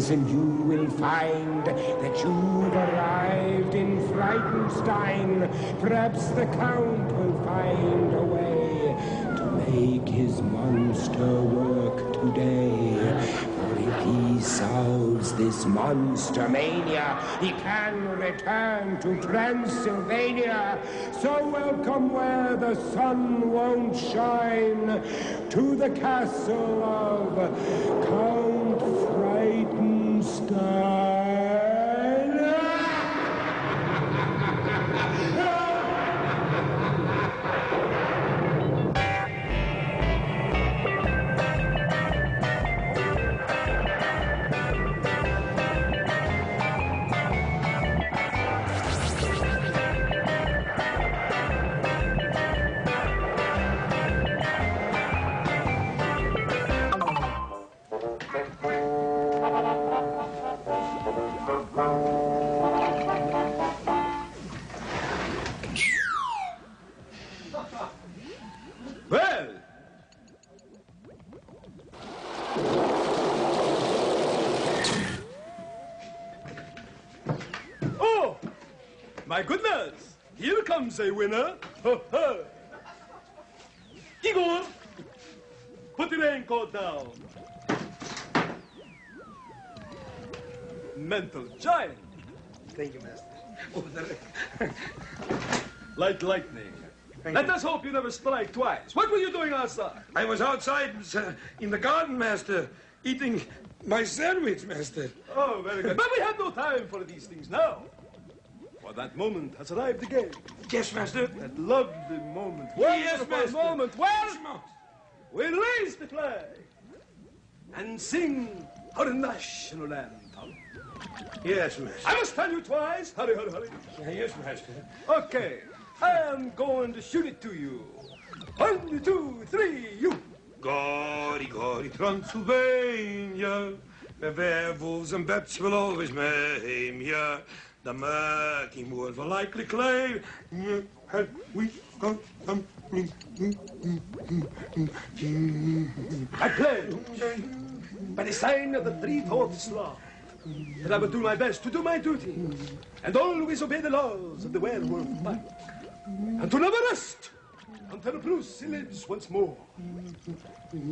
bells, and you will find that you've arrived in Frightenstein. Perhaps the Count will find a way to make his monster work today. For if he solves this monster mania, he can return to Transylvania. So welcome where the sun won't shine, to the castle of Count Frightenstein. Well, oh, my goodness, here comes a winner. Igor, put the raincoat down. Mental giant. Thank you, Master. Like lightning. Let us hope you never strike twice. What were you doing outside? I was outside in the garden, Master, eating my sandwich, Master. Oh, very good. But we have no time for these things now. For that moment has arrived again. Yes, Master. That lovely moment. Yes, Wonderful Master. moment. Well, we'll raise the flag and sing our national anthem. Yes, Master. I must tell you twice. Hurry, hurry, hurry. Yes, Master. Okay. I am going to shoot it to you. 1, 2, 3, you. Gory, gory, Transylvania, where werewolves and bats will always maim ya. The murky moors will likely claim. I pledge, by the sign of the three-fourths law, that I will do my best to do my duty and always obey the laws of the werewolf pack, and to never rest until Bruce lives once more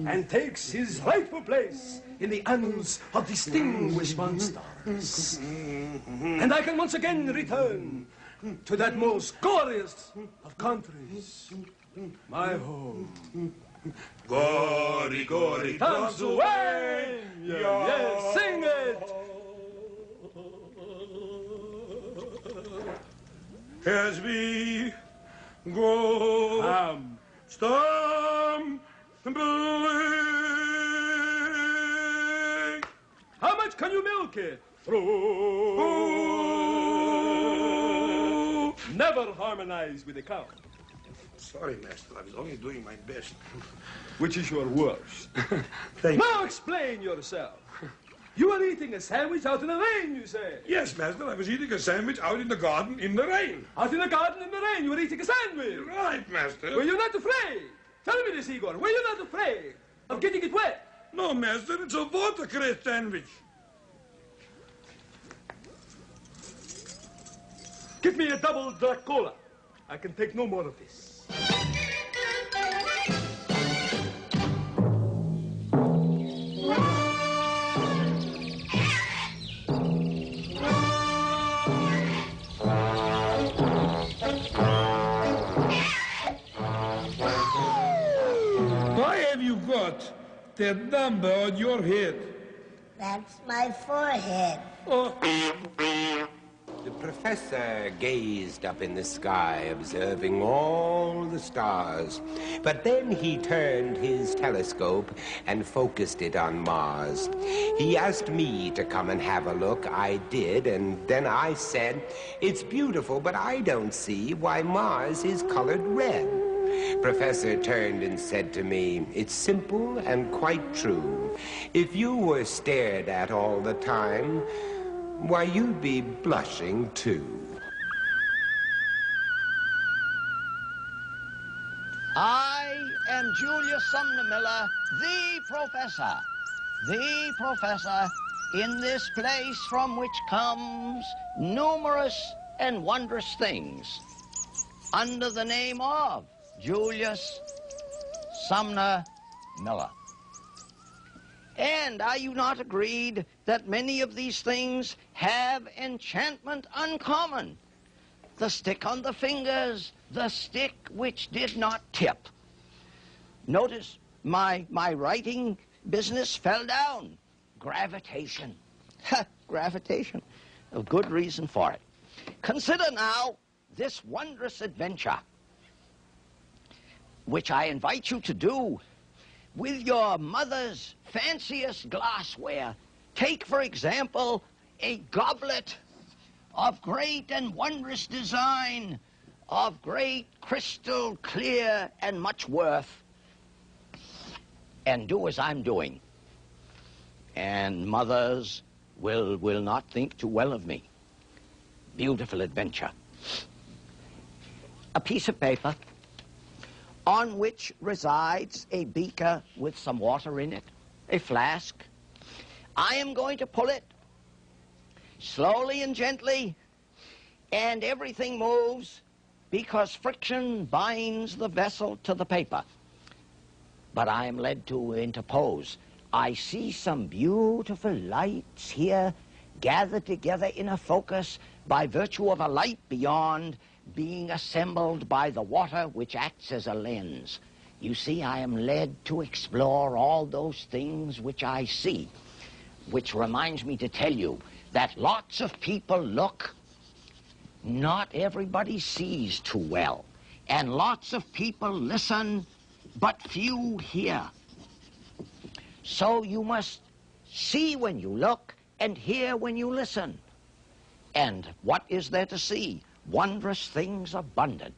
and takes his rightful place in the annals of distinguished monsters. And I can once again return to that most glorious of countries, my home. Gory, gory, Transylvania! Yes, sing it! As we go stumbling. How much can you milk it? Never harmonize with the cow. Sorry, Master, I was only doing my best. Which is your worst? Thank you. Now explain yourself. You are eating a sandwich out in the rain, you say? Yes, Master, I was eating a sandwich out in the garden in the rain. Out in the garden in the rain, you were eating a sandwich. Right, Master. Were you not afraid? Tell me this, Igor. Were you not afraid of getting it wet? No, Master, it's a watercress sandwich. Give me a double dark cola. I can take no more of this. Why have you got that number on your head? That's my forehead. Oh. The professor gazed up in the sky, observing all the stars. But then he turned his telescope and focused it on Mars. He asked me to come and have a look. I did, and then I said, "It's beautiful, but I don't see why Mars is colored red." Professor turned and said to me, "It's simple and quite true. If you were stared at all the time, why, you'd be blushing too." I am Julius Sumner Miller, the professor in this place from which comes numerous and wondrous things under the name of Julius Sumner Miller. And are you not agreed that many of these things have enchantment uncommon? The stick on the fingers, the stick which did not tip. Notice my writing business fell down. Gravitation. Gravitation. A good reason for it. Consider now this wondrous adventure, which I invite you to do with your mother's fanciest glassware. Take, for example, a goblet of great and wondrous design, of great crystal clear and much worth, and do as I'm doing. And mothers will not think too well of me. Beautiful adventure. A piece of paper on which resides a beaker with some water in it, a flask. I am going to pull it slowly and gently, and everything moves because friction binds the vessel to the paper. But I am led to interpose. I see some beautiful lights here gathered together in a focus by virtue of a light beyond being assembled by the water which acts as a lens. You see, I am led to explore all those things which I see, which reminds me to tell you that lots of people look, not everybody sees too well, and lots of people listen, but few hear. So you must see when you look and hear when you listen. And what is there to see? Wondrous things abundant,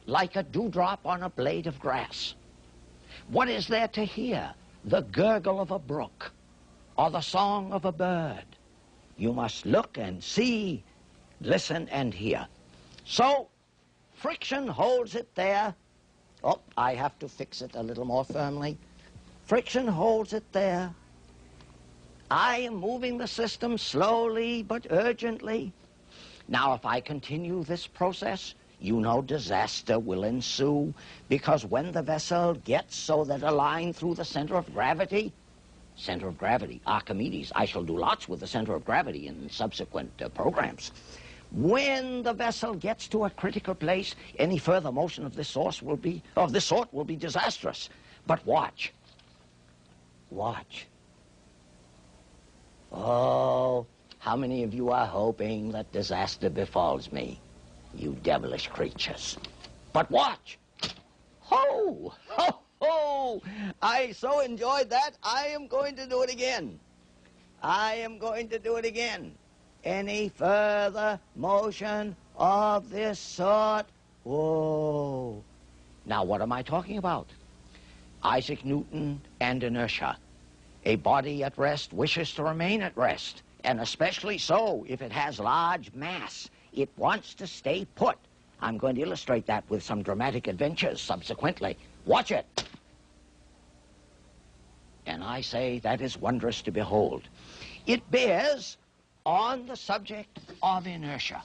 like a dewdrop on a blade of grass. What is there to hear? The gurgle of a brook or the song of a bird. You must look and see, listen and hear. So friction holds it there. Oh, I have to fix it a little more firmly. Friction holds it there. I am moving the system slowly but urgently. Now, if I continue this process, you know disaster will ensue, because when the vessel gets so that a line through the center of gravity, Archimedes, I shall do lots with the center of gravity in subsequent programs. When the vessel gets to a critical place, any further motion of this sort will be disastrous. But watch. Watch. Oh, how many of you are hoping that disaster befalls me? You devilish creatures. But watch. Ho! Ho! Ho! I so enjoyed that, I am going to do it again. I am going to do it again. Any further motion of this sort? Whoa. Now, what am I talking about? Isaac Newton and inertia. A body at rest wishes to remain at rest, and especially so if it has large mass. It wants to stay put. I'm going to illustrate that with some dramatic adventures subsequently. Watch it. And I say that is wondrous to behold. It bears on the subject of inertia.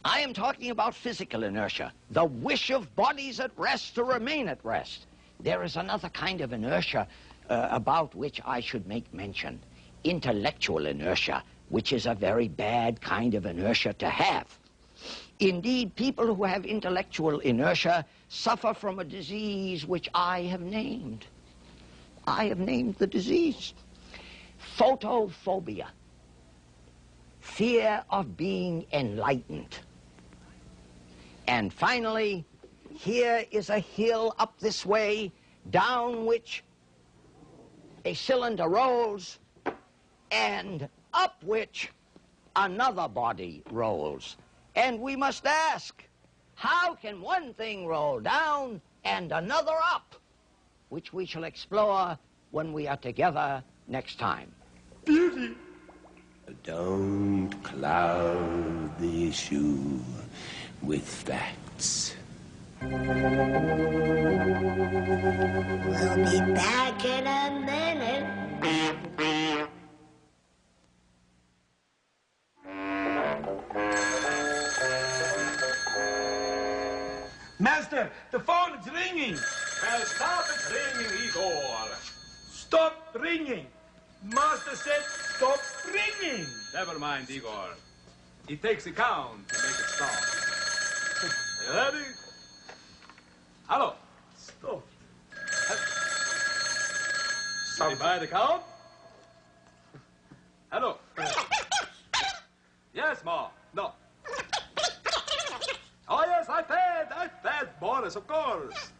I am talking about physical inertia, the wish of bodies at rest to remain at rest. There is another kind of inertia about which I should make mention, intellectual inertia, which is a very bad kind of inertia to have. Indeed, people who have intellectual inertia suffer from a disease which I have named. I have named the disease. Photophobia. Fear of being enlightened. And finally, here is a hill up this way, down which a cylinder rolls, and up which another body rolls. And we must ask, how can one thing roll down and another up? Which we shall explore when we are together next time. Beauty! Don't cloud the issue with facts. We'll be back in a minute. Master, the phone is ringing. Well, stop it ringing, Igor. Stop ringing. Master said stop ringing. Never mind, Igor. He takes the count to make it stop. Are you ready? Hello. Stop. Somebody by the count? Hello. Yes, Ma. No. Oh, yes, I fed Boris, of course.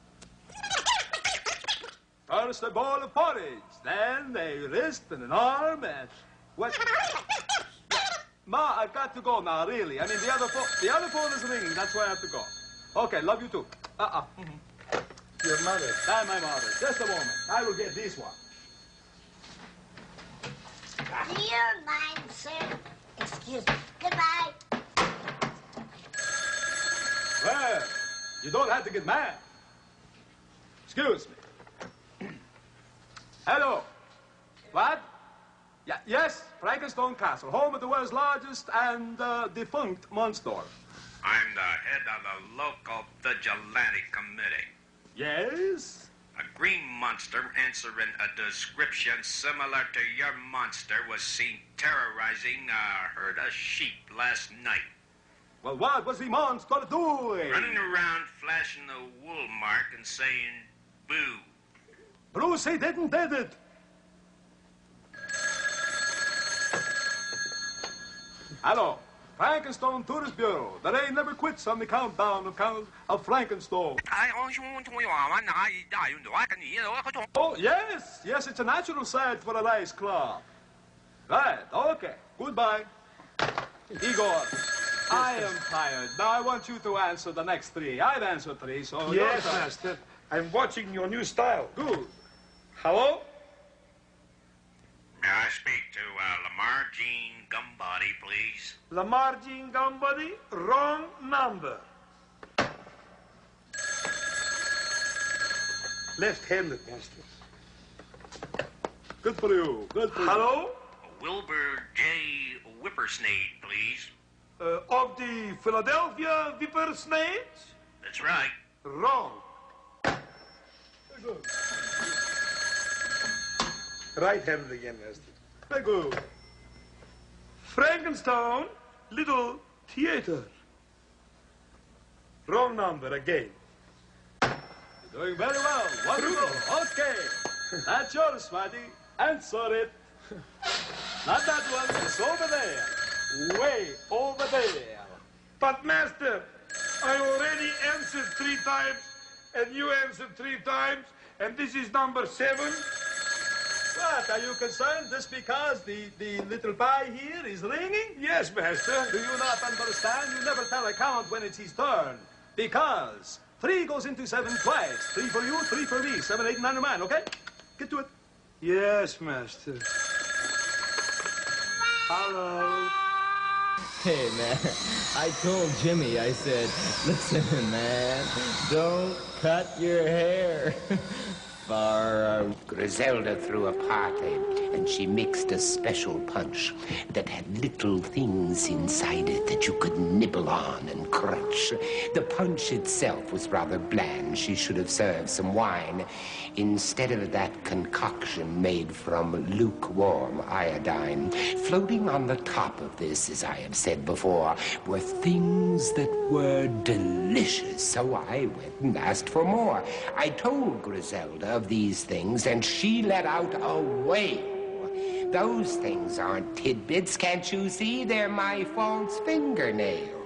First a bowl of porridge, then a wrist and an arm, and what? Ma, I've got to go now, really. I mean, the other phone is ringing. That's why I have to go. Okay, love you too. Your mother. Hi, my mother. Just a moment. I will get this one. Do you mind, sir? Excuse me. Goodbye. Well, you don't have to get mad. Excuse me. Hello. What? Yeah, yes, Frankenstone Castle, home of the world's largest and defunct monster. I'm the head of the local vigilante committee. Yes? A green monster answering a description similar to your monster was seen terrorizing a herd of sheep last night. Well, what was the monster doing? Running around flashing the wool mark and saying, boo. Bruce, he did it. Hello, Frankenstone Tourist Bureau. The rain never quits on the countdown of Frankenstone. Oh, yes. Yes, it's a natural site for a race club. Right, okay. Goodbye. Igor, I am tired. Now I want you to answer the next three. I've answered three, so... Yes, Master. I'm watching your new style. Good. Hello? May I speak to Lamar Jean Gumbody, please? Lamar Jean Gumbody, wrong number. Left-handed, Master. Good for you. Good for you. Hello? Wilbur J. Whippersnade, please. Of the Philadelphia Whippersnades? That's right. Wrong. Good. Right-handed again, Master. Very good. Frankenstone, Little Theater. Wrong number again. You're doing very well. Wonderful. Okay. That's yours, Smarty. Answer it. Not that one. It's over there. Way over there. But, Master, I already answered 3 times, and you answered 3 times, and this is number 7. What, are you concerned just because the little pie here is ringing? Yes, Master. Do you not understand? You never tell a count when it's his turn. Because 3 goes into 7 twice. 3 for you, 3 for me. 7, 8, 9 man, okay? Get to it. Yes, Master. Hello. Hey, man, I told Jimmy, I said, listen, man, don't cut your hair. Griselda threw a party, and she mixed a special punch that had little things inside it that you could nibble on and crunch. The punch itself was rather bland. She should have served some wine instead of that concoction made from lukewarm iodine. Floating on the top of this, as I have said before, were things that were delicious, so I went and asked for more. I told Griselda of these things, and she let out a wail. Those things aren't tidbits, can't you see? They're my false fingernails.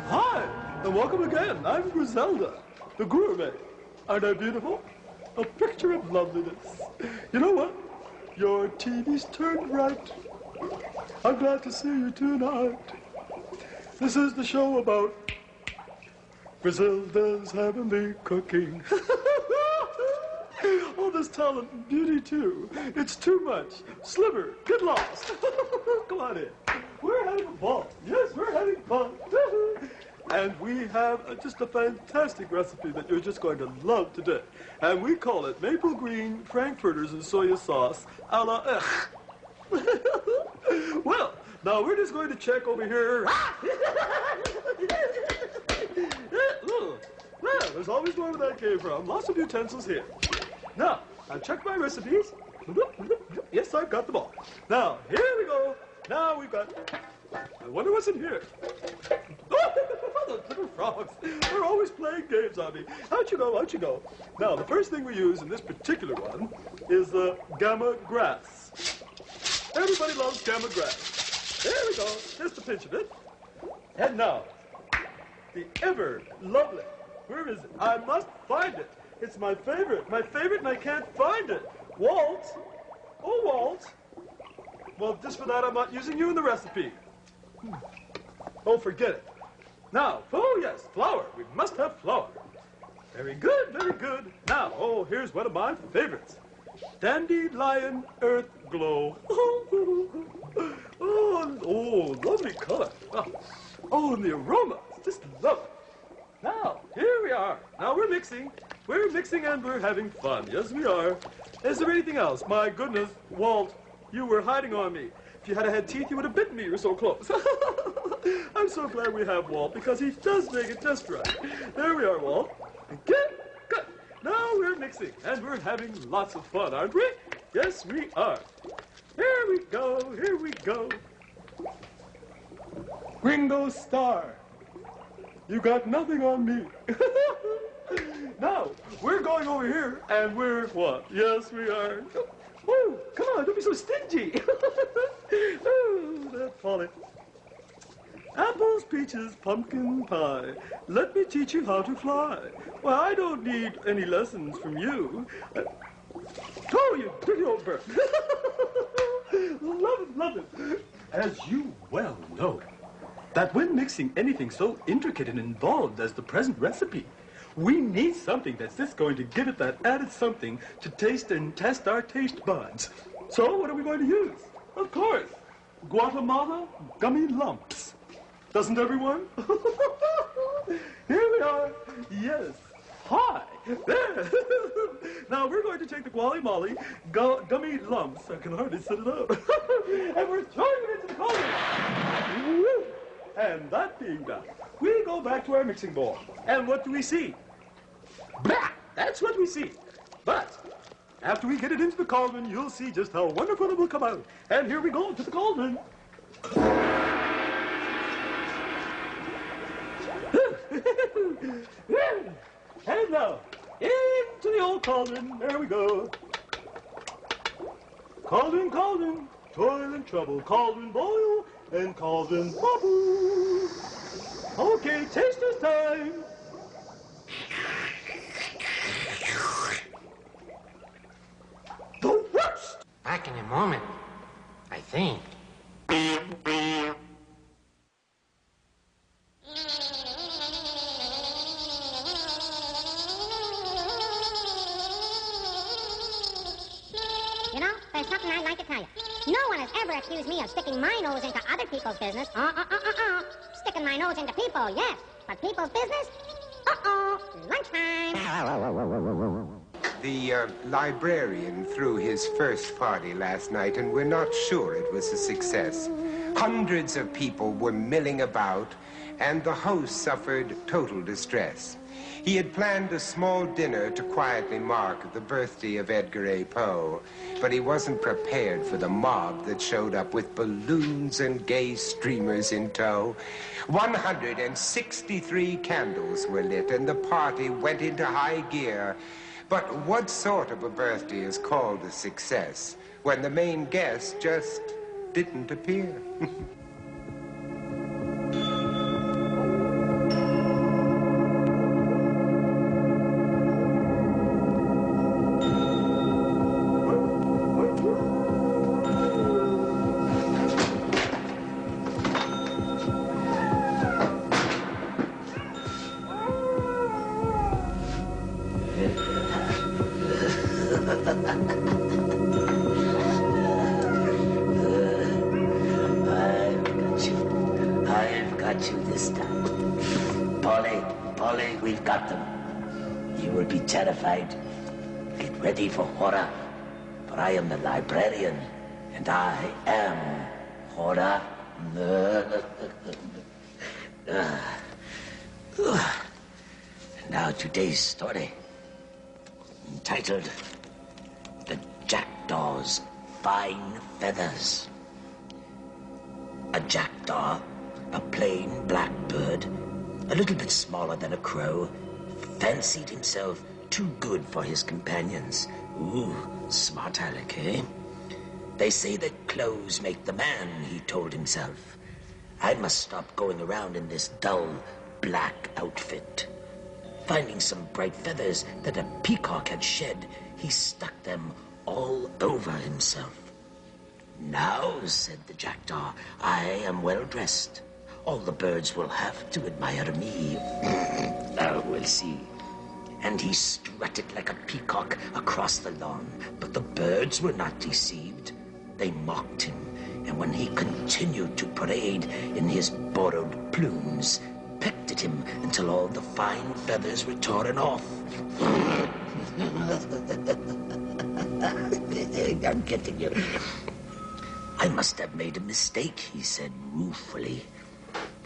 Hi, and welcome again. I'm Griselda, the gourmet. Aren't I beautiful? A picture of loveliness. You know what? Your TV's turned right. I'm glad to see you tonight. This is the show about Griselda's heavenly cooking. All this talent and beauty, too. It's too much. Sliver, get lost. Come on in. We're having fun. Yes, we're having fun. And we have just a fantastic recipe that you're just going to love today. And we call it maple green frankfurters and soya sauce a la Well, now we're just going to check over here. Well, there's always more where that came from. Lots of utensils here. Now, I've checked my recipes. Yes, I've got them all. Now, here we go. Now we've got... I wonder what's in here. Those little frogs. They're always playing games on me. Out you go, out you go. Now, the first thing we use in this particular one is the gamma grass. Everybody loves gamma grass. There we go. Just a pinch of it. And now, the ever lovely. Where is it? I must find it. It's my favorite, and I can't find it. Walt. Oh, Walt. Well, just for that, I'm not using you in the recipe. Oh, forget it. Now, oh, yes, flour. We must have flour. Very good, very good. Now, oh, here's one of my favorites. Dandelion Earth Glow. Oh, lovely color. Oh, and the aroma. Just love it. Now, here we are. Now we're mixing. We're mixing and we're having fun. Yes, we are. Is there anything else? My goodness, Walt, you were hiding on me. If you had teeth, you would have bitten me. You were so close. I'm so glad we have Walt because he does make it just right. There we are, Walt. Good, good. Now we're mixing and we're having lots of fun, aren't we? Yes, we are. Here we go. Here we go. Ringo Starr. You got nothing on me. Now, we're going over here, and we're what? Yes, we are. Oh, come on, don't be so stingy. Oh, that's folly. Apples, peaches, pumpkin pie. Let me teach you how to fly. Well, I don't need any lessons from you. Oh, you dirty old bird. Love it, love it. As you well know, that when mixing anything so intricate and involved as the present recipe, we need something that's just going to give it that added something to taste and test our taste buds. So what are we going to use? Of course, Guatemala gummy lumps. Doesn't everyone? Here we are. Yes. Hi. There. Now we're going to take the Guatemala gummy lumps. I can hardly set it up. And we're throwing it into the cauldron. Woo. And that being done, we go back to our mixing bowl. And what do we see? Blah! That's what we see. But after we get it into the cauldron, you'll see just how wonderful it will come out. And here we go to the cauldron. And now, into the old cauldron. There we go. Cauldron, cauldron, toil and trouble. Cauldron boil and cauldron bubble. Okay, taster's time. The worst! Back in a moment, I think. You know, there's something I'd like to tell you. No one has ever accused me of sticking my nose into other people's business. Sticking my nose into people, yes. But people's business? Lunchtime. The librarian threw his first party last night, and we're not sure it was a success. Hundreds of people were milling about, and the host suffered total distress. He had planned a small dinner to quietly mark the birthday of Edgar A. Poe, but he wasn't prepared for the mob that showed up with balloons and gay streamers in tow. 163 candles were lit, and the party went into high gear. But what sort of a birthday is called a success when the main guest just didn't appear? I've got you this time. Polly, we've got them. You will be terrified. Get ready for horror. For I am the librarian, and I am horror. Now today's story, entitled The Jackdaw's Fine Feathers. A jackdaw, a plain black bird, a little bit smaller than a crow, fancied himself too good for his companions. Ooh, smart aleck, eh? They say that clothes make the man, he told himself. I must stop going around in this dull, black outfit. Finding some bright feathers that a peacock had shed, he stuck them all over himself. Now, said the jackdaw, I am well dressed. All the birds will have to admire me. Oh, we'll see. And he strutted like a peacock across the lawn. But the birds were not deceived. They mocked him, and when he continued to parade in his borrowed plumes, pecked at him until all the fine feathers were torn off. I'm getting you. I must have made a mistake, he said ruefully.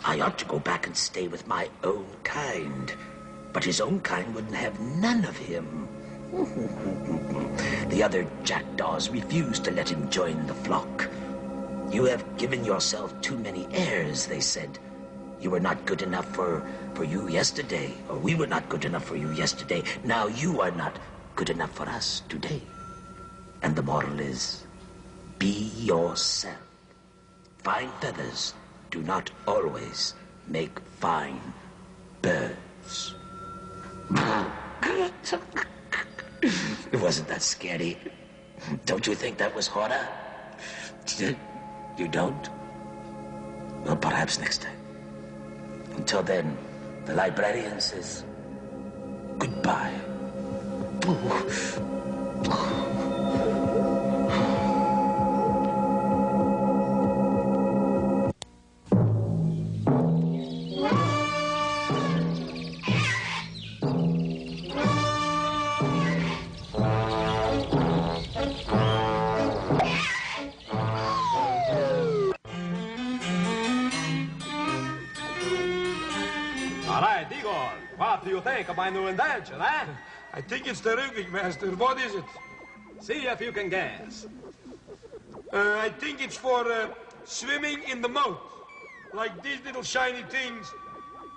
I ought to go back and stay with my own kind. But his own kind wouldn't have none of him. The other jackdaws refused to let him join the flock. You have given yourself too many airs, they said. You were not good enough for you yesterday, or we were not good enough for you yesterday. Now you are not good enough for us today. And the moral is, be yourself. Fine feathers do not always make fine birds. Wasn't that scary? Don't you think that was horror? You don't? Well, perhaps next time. Until then, the librarian says goodbye. What do you think of my new invention, eh? I think it's terrific, Master. What is it? See if you can guess. I think it's for swimming in the moat. Like these little shiny things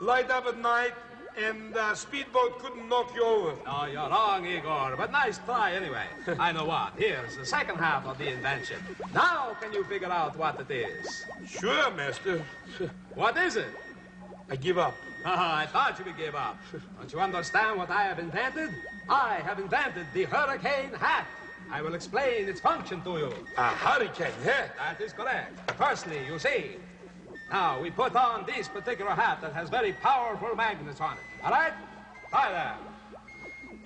light up at night, and a speedboat couldn't knock you over. Oh, you're wrong, Igor, but nice try anyway. I know what. Here's the second half of the invention. Now can you figure out what it is? Sure, Master. What is it? I give up. I thought you would give up. Don't you understand what I have invented? I have invented the hurricane hat. I will explain its function to you. A hurricane hat? That is correct. Firstly, you see. Now, we put on this particular hat that has very powerful magnets on it. All right? Try that.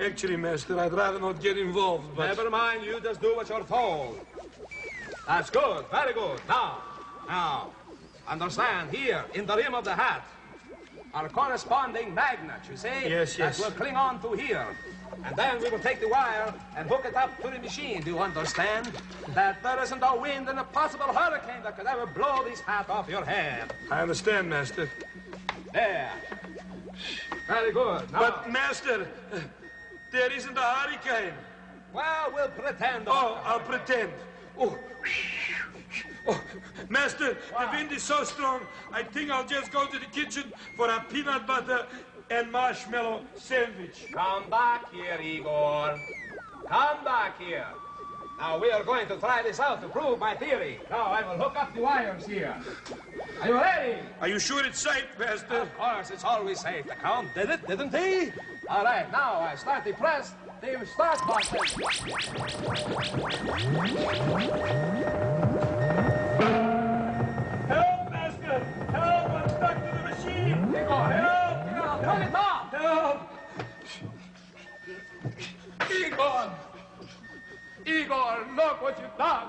Actually, Master, I'd rather not get involved, but... Never mind. You just do what you're told. That's good. Very good. Now, understand, here, in the rim of the hat, are corresponding magnets, you see? Yes. That will cling on to here. And then we will take the wire and hook it up to the machine. Do you understand? That there isn't a wind and a possible hurricane that could ever blow this hat off your head. I understand, Master. There. Very good. Now, but, Master, there isn't a hurricane. Well, we'll pretend. Oh, I'll pretend. Oh, Master, the wind is so strong, I think I'll just go to the kitchen for a peanut butter and marshmallow sandwich. Come back here, Igor. Come back here. Now, we are going to try this out to prove my theory. Now, I will hook up the wires here. Are you ready? Are you sure it's safe, Master? Of course, it's always safe. The Count did it, didn't he? All right, now I start the press. The start button. Help, Master! Help! I'm stuck to the machine! Igor, help! Turn it off! Help! Igor, look what you've done.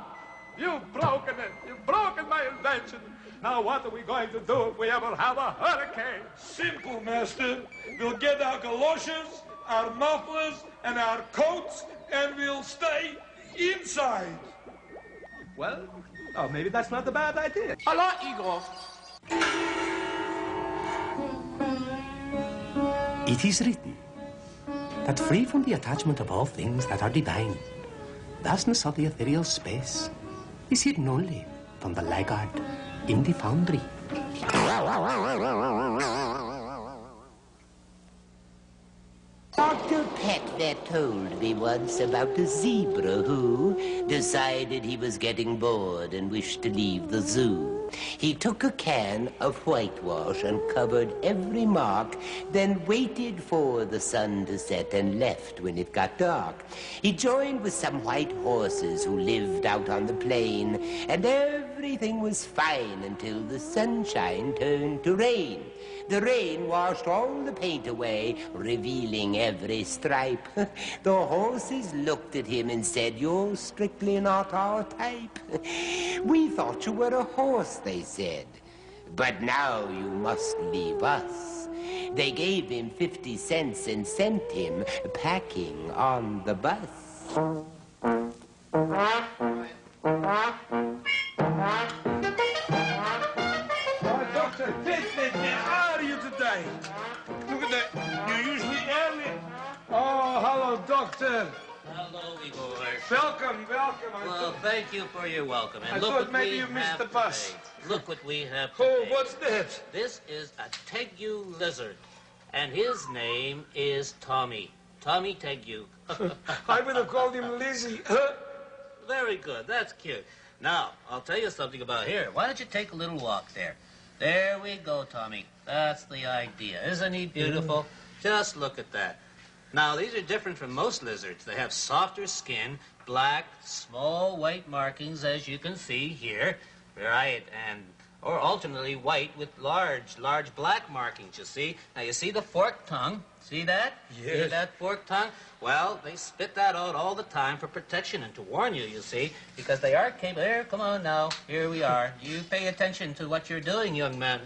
You've broken it. You've broken my invention. Now what are we going to do if we ever have a hurricane? Simple, master. We'll get our galoshes, our mufflers, and our coats, and we'll stay inside. Well, oh, maybe that's not a bad idea. Hello, Igor. It is written that free from the attachment of all things that are divine, vastness of the ethereal space is hidden only from the laggard in the foundry. Dr. Petvet told me once about a zebra who decided he was getting bored and wished to leave the zoo. He took a can of whitewash and covered every mark, then waited for the sun to set and left when it got dark. He joined with some white horses who lived out on the plain, and everything was fine until the sunshine turned to rain. The rain washed all the paint away, revealing every stripe. The horses looked at him and said, "You're strictly not our type." "We thought you were a horse," they said, "but now you must leave us." They gave him 50 cents and sent him packing on the bus. Dr. Pitman, how are you today? Look at that. You're usually early. Oh, hello, Doctor. Hello, Igor. Welcome. Well, thank you for your welcome. And I look thought what maybe we you missed have the bus. today. Look what we have Oh, today. what's that? This is a Tegu lizard, and his name is Tommy. Tommy Tegu. I would have called him Lizzie. Very good. That's cute. Now, I'll tell you something about here. Why don't you take a little walk there? There we go, Tommy. That's the idea. Isn't he beautiful? Just look at that. Now, these are different from most lizards. They have softer skin, black, small white markings, as you can see here. Right, or alternately white with large black markings, you see. Now, you see the forked tongue? See that? Yes. See that forked tongue? Well, they spit that out all the time for protection and to warn you, you see, because they are capable. Here, come on now. Here we are. You pay attention to what you're doing, young man.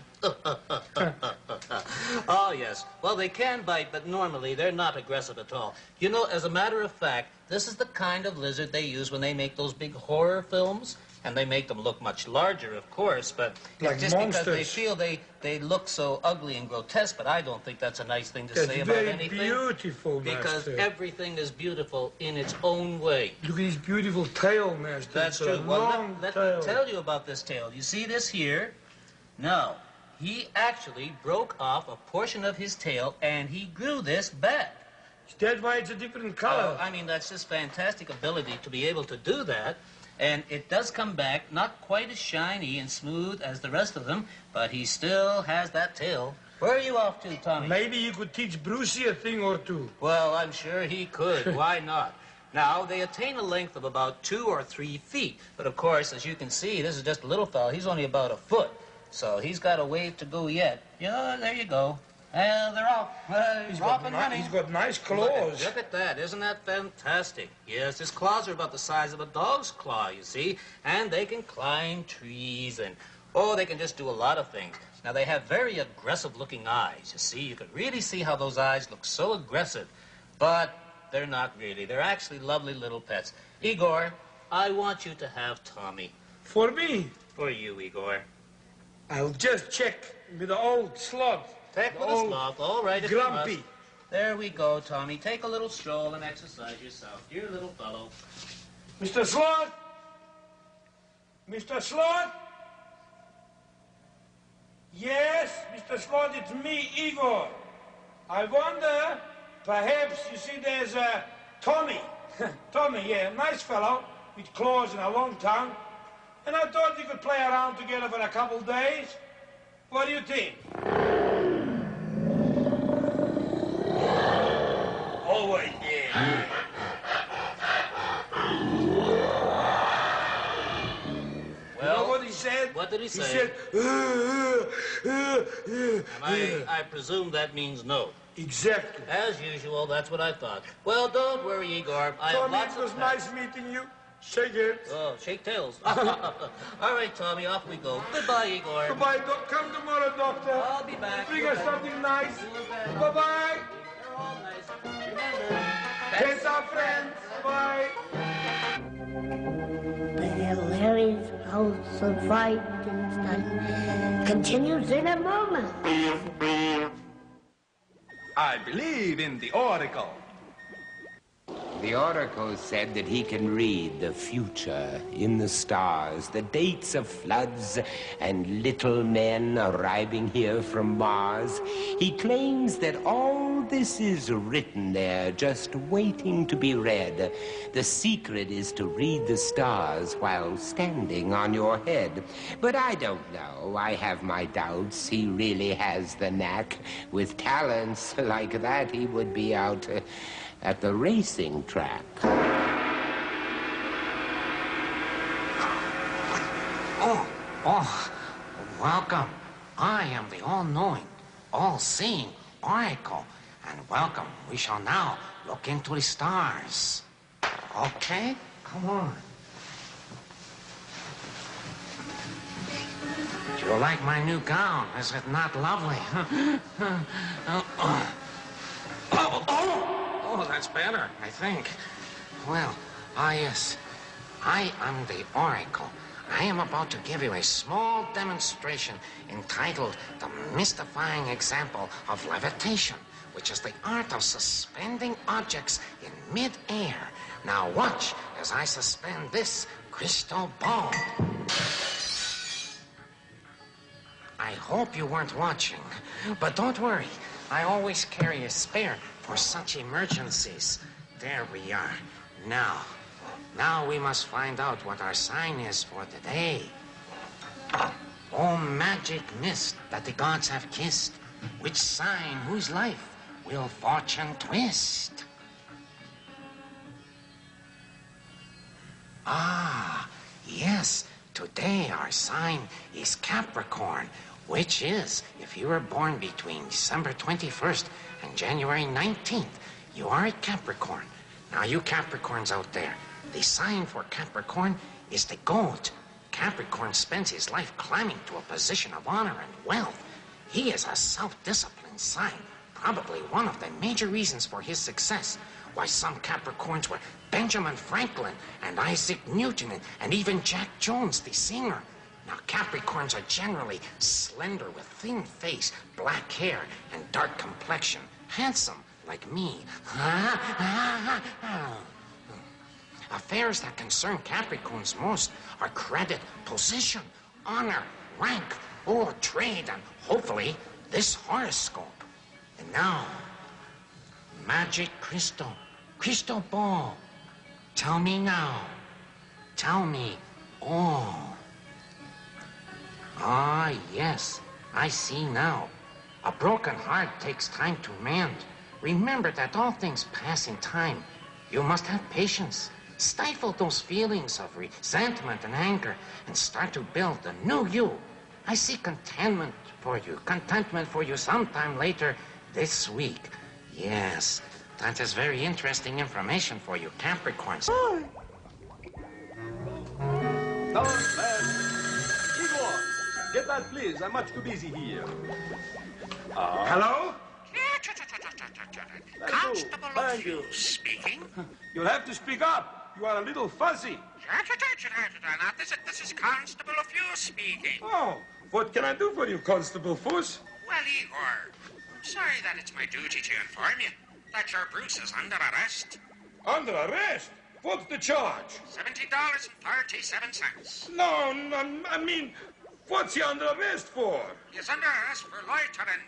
Oh, yes. Well, they can bite, but normally they're not aggressive at all. You know, as a matter of fact, this is the kind of lizard they use when they make those big horror films. And they make them look much larger, of course, but Like it's just monsters. because they feel they look so ugly and grotesque, but I don't think that's a nice thing to That's say about very anything. beautiful, Because Master. everything is beautiful in its own way. Look at his beautiful tail, Master. That's It's a true. Well, long let tail. me tell you about this tail. You see this here? No. He actually broke off a portion of his tail, and he grew this back. Is that why it's a different color? I mean, that's just fantastic ability to be able to do that. And it does come back, not quite as shiny and smooth as the rest of them, but he still has that tail. Where are you off to, Tommy? Maybe you could teach Brucey a thing or two. Well, I'm sure he could. Why not? Now, they attain a length of about 2 or 3 feet. But, of course, as you can see, this is just a little fella. He's only about a foot. So he's got a ways to go yet. Yeah, there you go. Well, they're off. He's off and running. He's got nice claws. Look at that. Isn't that fantastic? Yes, his claws are about the size of a dog's claw, you see. And they can climb trees and, they can just do a lot of things. Now, they have very aggressive-looking eyes, you see. You can really see how those eyes look so aggressive. But they're not really. They're actually lovely little pets. Igor, I want you to have Tommy. For me? For you, Igor. I'll just check with the old sloth. Take with a sloth, all right, if you Grumpy. must. There we go, Tommy. Take a little stroll and exercise yourself. Dear little fellow. Mr. Sloth? Mr. Sloth? Yes, Mr. Sloth, it's me, Igor. I wonder, perhaps, you see, there's Tommy. Tommy, yeah, nice fellow, with claws and a long tongue. And I thought you could play around together for a couple days. What do you think? Oh, wait, yeah. Well, You know what he said? What did he say? He said, And I presume that means no. Exactly. As usual, that's what I thought. Well, don't worry, Igor. I have Tommy, lots it was of pets. nice meeting you. Shake it. Oh, shake tails. All right, Tommy, off we go. Goodbye, Igor. Goodbye, come tomorrow, doctor. I'll be back. Bring us something nice. Bye-bye. They're all nice. Remember, Kiss our friends. Bye. The larious H0use of Fr continues in a moment. I believe in the oracle. The oracle said that he can read the future in the stars, the dates of floods and little men arriving here from Mars. He claims that all this is written there, just waiting to be read. The secret is to read the stars while standing on your head. But I don't know. I have my doubts. He really has the knack. With talents like that, he would be out at the racing track. Welcome. I am the all-knowing, all-seeing oracle. And welcome. We shall now look into the stars. Okay? Come on. Do you like my new gown? Is it not lovely? Oh, that's better, I think. Well, yes. I am the oracle. I am about to give you a small demonstration entitled The Mystifying Example of Levitation, which is the art of suspending objects in mid-air. Now watch as I suspend this crystal ball. I hope you weren't watching, but don't worry. I always carry a spare for such emergencies. There we are. Now we must find out what our sign is for today. Oh, magic mist that the gods have kissed, which sign whose life will fortune twist? Yes, today our sign is Capricorn, which is, if you were born between December 21st and January 19th, you are a Capricorn. Now, you Capricorns out there, the sign for Capricorn is the goat. Capricorn spends his life climbing to a position of honor and wealth. He is a self-disciplined sign, probably one of the major reasons for his success. Why some Capricorns were Benjamin Franklin and Isaac Newton and even Jack Jones, the singer. Now, Capricorns are generally slender with thin face, black hair, and dark complexion. Handsome, like me. Affairs that concern Capricorns most are credit, position, honor, rank, trade, and hopefully this horoscope. And now, magic crystal, crystal ball. Tell me now. Tell me all. Yes, I see now. A broken heart takes time to mend. Remember that all things pass in time. You must have patience. Stifle those feelings of resentment and anger and start to build a new you. I see contentment for you sometime later this week. Yes, that is very interesting information for you Capricorns. Not bad. Igor, get that, please. I'm much too busy here. Hello? Constable of Thank you. speaking. You'll have to speak up. You are a little fuzzy. Now, this is Constable of speaking. Oh, what can I do for you, Constable Fuss? Well, Igor, I'm sorry that it's my duty to inform you that your Bruce is under arrest. Under arrest? What's the charge? $70.37. No, I mean, what's he under arrest for? He's under arrest for loitering.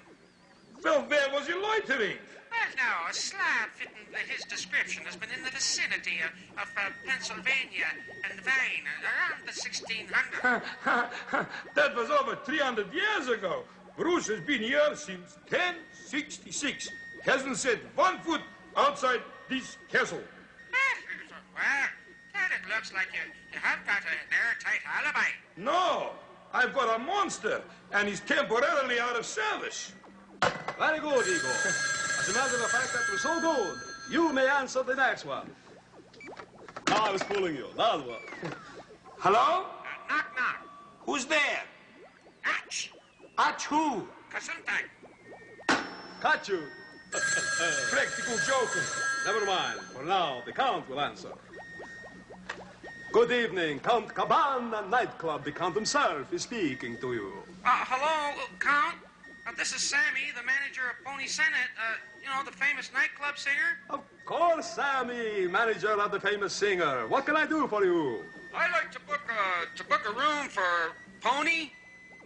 Well, where was he loitering? Well, now, a slab fitting his description has been in the vicinity of Pennsylvania and Vine around the 1600s. That was over 300 years ago. Bruce has been here since 1066. Hasn't set 1 foot outside this castle. Well, then it looks like you have got an airtight alibi. No, I've got a monster, and he's temporarily out of service. Very good, Igor. As a matter of fact, that was so good, you may answer the next one. I was fooling you. That was. Hello? Knock, knock. Who's there? Atch. Atch who? Gesundheit. Catch you. Practical joker. Never mind. For now, the Count will answer. Good evening, Count Cabana Nightclub. The Count himself is speaking to you. Hello, Count. This is Sammy, the manager of Pony Senate. You know, the famous nightclub singer. Of course, Sammy, manager of the famous singer. What can I do for you? I'd like to book a room for Pony.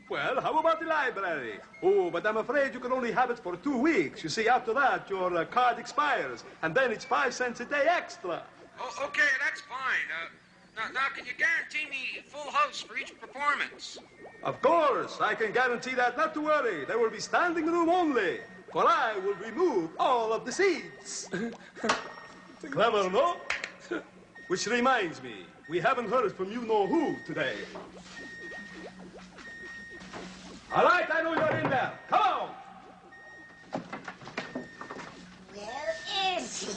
Well, how about the library? Oh, but I'm afraid you can only have it for 2 weeks. You see, after that, your card expires, and then it's 5 cents a day extra. Oh, okay, that's fine. Now, can you guarantee me full house for each performance? Of course, I can guarantee that. Not to worry. There will be standing room only, for I will remove all of the seats. Clever, no? Which reminds me, we haven't heard from you know who today. All right, I know you're in there. Come on. Where is he?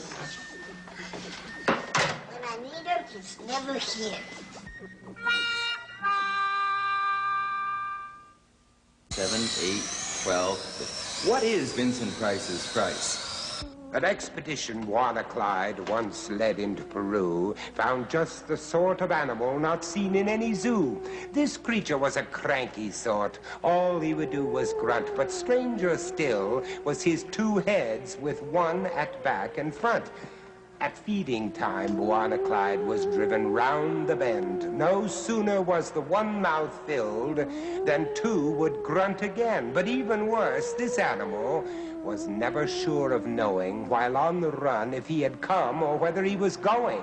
When I need him, he's never here. 7, 8, 12. What is Vincent Price's price? An expedition Juana Clyde once led into Peru found just the sort of animal not seen in any zoo. This creature was a cranky sort. All he would do was grunt, but stranger still was his 2 heads with one at back and front. At feeding time, Juana Clyde was driven round the bend. No sooner was the one mouth filled than 2 would grunt again. But even worse, this animal was never sure of knowing, while on the run, if he had come or whether he was going.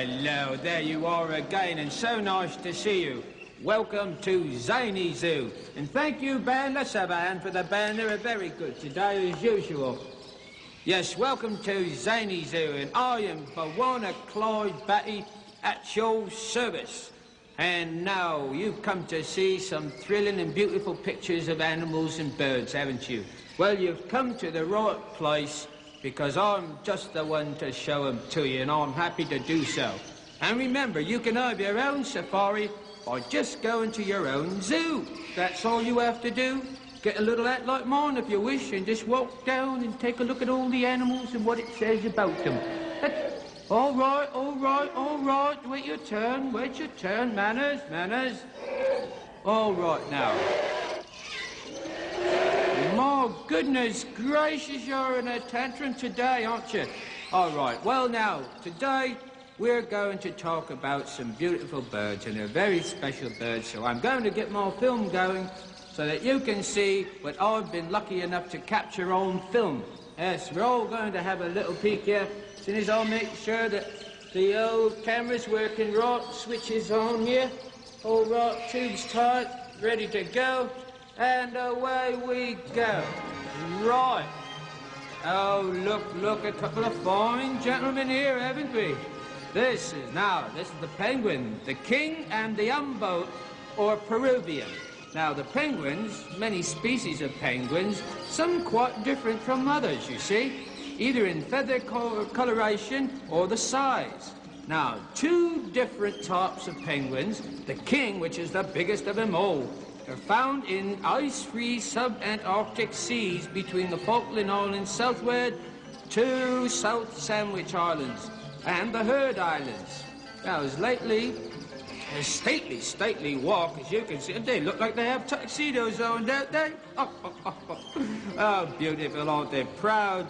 Hello, there you are again, and so nice to see you. Welcome to Zany Zoo, and thank you, band. Let's have a hand for the band. They were very good today, as usual. Yes, welcome to Zany Zoo, and I am Juana Clyde Batty at your service. And now, you've come to see some thrilling and beautiful pictures of animals and birds, haven't you? Well, you've come to the right place, because I'm just the one to show them to you, and I'm happy to do so. And remember, you can have your own safari by just going to your own zoo. That's all you have to do. Get a little hat like mine if you wish, and just walk down and take a look at all the animals and what it says about them. All right. Wait your turn, manners. All right, now. My goodness gracious, you're in a tantrum today, aren't you? All right, well now, today we're going to talk about some beautiful birds, and they're very special birds, so I'm going to get my film going so that you can see what I've been lucky enough to capture on film. Yes, we're all going to have a little peek here. As soon as I'll make sure that the old camera's working right, switches on here, all right, tubes tight, ready to go. And away we go. Right. Oh, look, a couple of fine gentlemen here, haven't we? This is the penguin, the king and the umboat, or Peruvian. Now, the penguins, many species of penguins, some quite different from others, you see, either in feather coloration or the size. Now, 2 different types of penguins, the king, which is the biggest of them all, are found in ice-free sub-Antarctic seas between the Falkland Islands southward to South Sandwich Islands and the Heard Islands. Now, as lately, a stately walk, as you can see. They look like they have tuxedos on, don't they? Oh, beautiful, aren't they? Proud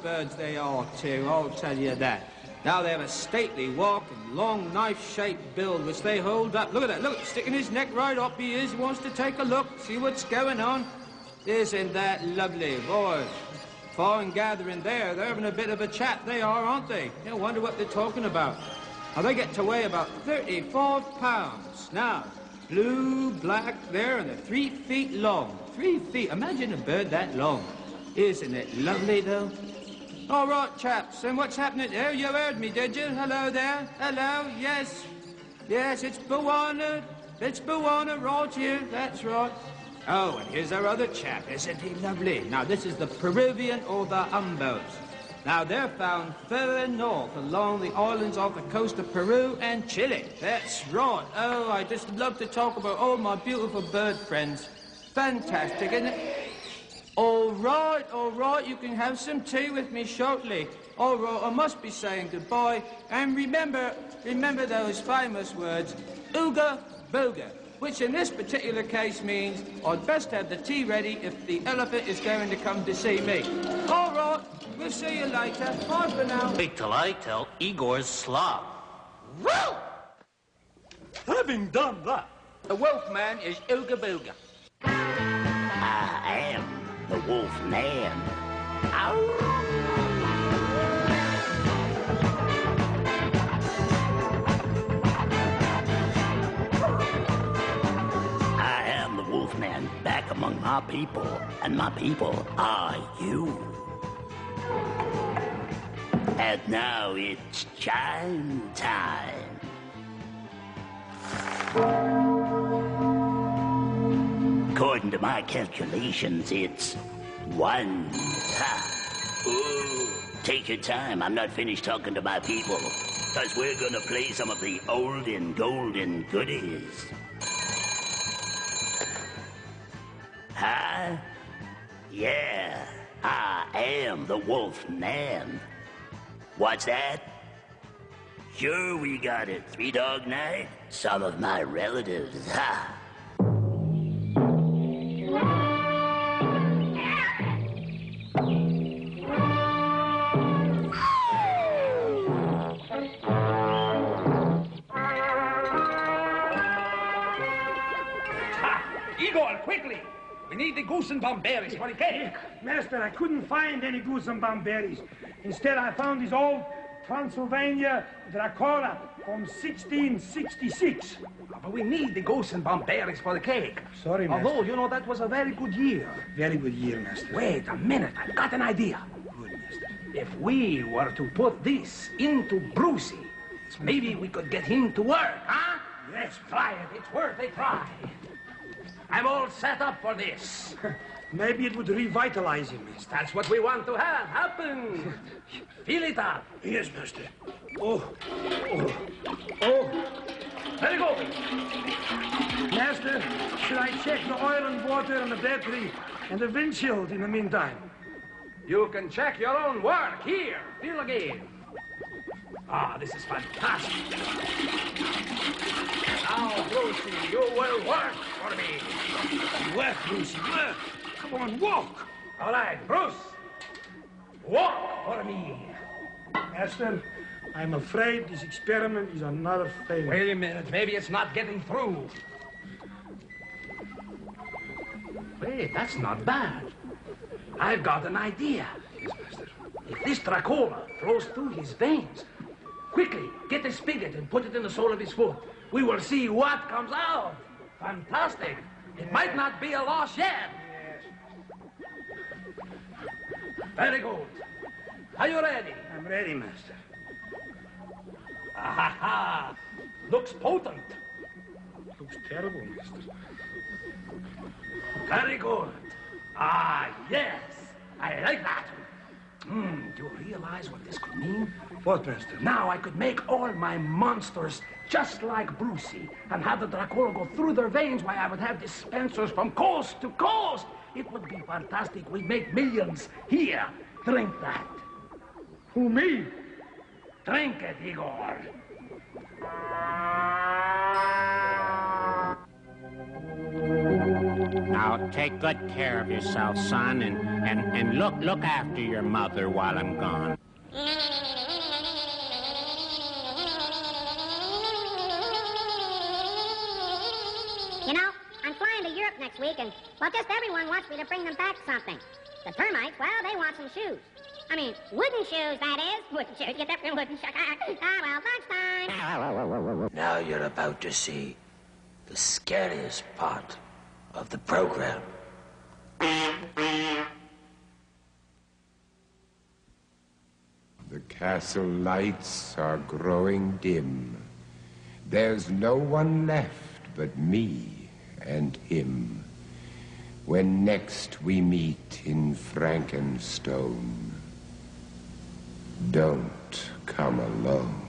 birds they are, too, I'll tell you that. Now they have a stately walk and long knife-shaped bill, which they hold up. Look at that, look, sticking his neck right up he is. He wants to take a look, see what's going on. Isn't that lovely? Boy, fine gathering there. They're having a bit of a chat, they are, aren't they? You wonder what they're talking about. Now, they get to weigh about 34 pounds. Now, blue, black, there, and they're 3 feet long. 3 feet. Imagine a bird that long. Isn't it lovely, though? All right, chaps, and what's happening here? You heard me, did you? Hello there. Hello, yes. Yes, it's Bwana. It's Bwana right here. That's right. Oh, and here's our other chap. Isn't he lovely? Now, this is the Peruvian or the Humboldts. Now, they're found further north along the islands off the coast of Peru and Chile. That's right. Oh, I just love to talk about all my beautiful bird friends. Fantastic, isn't it? All right, you can have some tea with me shortly. All right, I must be saying goodbye. And remember those famous words, ooga booga, which in this particular case means I'd best have the tea ready if the elephant is going to come to see me. All right, we'll see you later. Bye for now. Wait till I tell Igor's slop. Well, having done that, The wolfman is ooga booga. I am the wolf man. I am the wolf man back among my people, and my people are you. And now it's chime time. According to my calculations, it's 1. Ooh, take your time. I'm not finished talking to my people, because we're gonna play some of the olden golden goodies. Huh? Yeah, I am the wolf man. What's that? Sure, we got it. 3 Dog Night? Some of my relatives, ha. Igor, quickly! We need the goose and bomb berries for the cake. Master, I couldn't find any goose and bomb berries. Instead, I found these old Transylvania Dracula from 1666. But we need the goose and bomb berries for the cake. Sorry, Master. Although, you know, that was a very good year. Very good year, Master. Wait a minute, I've got an idea. Good, Master. If we were to put this into Brucey, maybe we could get him to work, huh? Let's try it. It's worth a try. I'm all set up for this. Maybe it would revitalize him, Master. That's what we want to have happen. Fill it up. Yes, Master. Oh. Very good. Master, should I check the oil and water and the battery and the windshield in the meantime? You can check your own work. Here, fill again. Ah, this is fantastic. Now, Brucey, you will work for me. Work, Brucey, work. Come on, walk. All right, Bruce. Walk for me. Master, I'm afraid this experiment is another failure. Wait a minute. Maybe it's not getting through. Wait, that's not bad. I've got an idea. Yes, Master. If this Dracula flows through his veins, quickly, get a spigot and put it in the sole of his foot. We will see what comes out. Fantastic. It might not be a loss yet. Yes. Very good. Are you ready? I'm ready, Master. Ha ha. Looks potent. Looks terrible, Master. Very good. Ah, yes. I like that. Do you realize what this could mean? What, Master? Now I could make all my monsters just like Brucey and have the Dracula go through their veins while I would have dispensers from coast to coast. It would be fantastic. We'd make millions. Here, drink that. Who, me? Drink it, Igor. Now, take good care of yourself, son, and look after your mother while I'm gone. You know, I'm flying to Europe next week, and, well, just everyone wants me to bring them back something. The termites, well, they want some shoes. I mean, wooden shoes, that is. Wooden shoes. Get that from wooden shoes. Well, lunchtime. Now you're about to see the scariest part of the program. The castle lights are growing dim. There's no one left but me and him. When next we meet in Frankenstone, don't come alone.